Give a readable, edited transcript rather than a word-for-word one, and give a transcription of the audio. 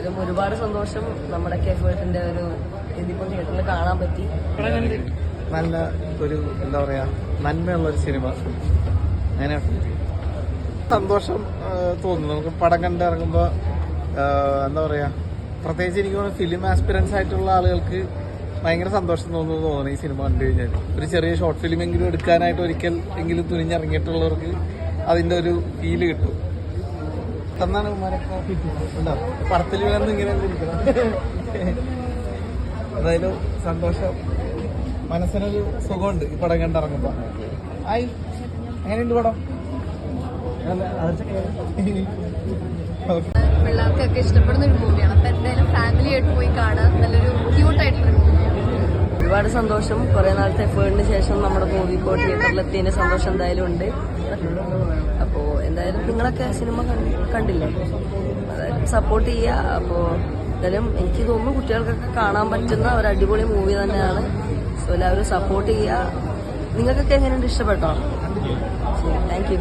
എന്തായാലും ഒരുപാട് സന്തോഷം. നമ്മുടെ എഫേർട്ടിന്റെ ഒരു ഇതിപ്പോ തിയേറ്ററിൽ കാണാൻ പറ്റി. നല്ല ഒരു എന്താ പറയാ നന്മയുള്ള ഒരു സിനിമ. അങ്ങനെ സന്തോഷം തോന്നുന്നു നമുക്ക് പടം കണ്ടിറങ്ങുമ്പോൾ. എന്താ പറയാ, പ്രത്യേകിച്ച് എനിക്ക് തോന്നുന്നു ഫിലിം ആസ്പിറൻസ് ആയിട്ടുള്ള ആളുകൾക്ക് ഭയങ്കര സന്തോഷം തോന്നുന്നു ഈ സിനിമ കണ്ടു കഴിഞ്ഞാൽ. ഒരു ചെറിയ ഷോർട്ട് ഫിലിം എങ്കിലും എടുക്കാനായിട്ട് ഒരിക്കൽ എങ്കിലും തുനിഞ്ഞിറങ്ങിയിട്ടുള്ളവർക്ക് അതിന്റെ ഒരു ഫീല് കിട്ടും. എന്നാണ് ഉണ്ടോ പടത്തിൽ വേണമെന്ന് ഇങ്ങനെ എന്തായാലും സന്തോഷം, മനസ്സിനൊരു സുഖമുണ്ട് ഈ പടം കണ്ടിറങ്ങുമ്പോ. ആയി എങ്ങനെയുണ്ട് പടം? പിള്ളേർക്കൊക്കെ ഇഷ്ടപ്പെടുന്ന ഒരു മൂവിയാണ്. അപ്പൊ എന്തായാലും ഫാമിലി ആയിട്ട് പോയി കാണാൻ നല്ലൊരു ക്യൂട്ടായിട്ടുള്ള മൂവിയാണ്. ഒരുപാട് സന്തോഷം. കുറെ നാളത്തെ എഫേർട്ടിന് ശേഷം നമ്മുടെ മൂവി ഇപ്പോൾ തിയേറ്ററിലെത്തിയതിന്റെ സന്തോഷം എന്തായാലും ഉണ്ട്. അപ്പോൾ എന്തായാലും നിങ്ങളൊക്കെ സിനിമ കണ്ടില്ലേ, അതായത് സപ്പോർട്ട് ചെയ്യുക. അപ്പോൾ എന്തായാലും എനിക്ക് തോന്നുന്നു കുട്ടികൾക്കൊക്കെ കാണാൻ പറ്റുന്ന ഒരു അടിപൊളി മൂവി തന്നെയാണ്. സോ എല്ലാവരും സപ്പോർട്ട് ചെയ്യുക. നിങ്ങൾക്കൊക്കെ എങ്ങനെയുണ്ട്? ഇഷ്ടപ്പെട്ടോ? Thank you.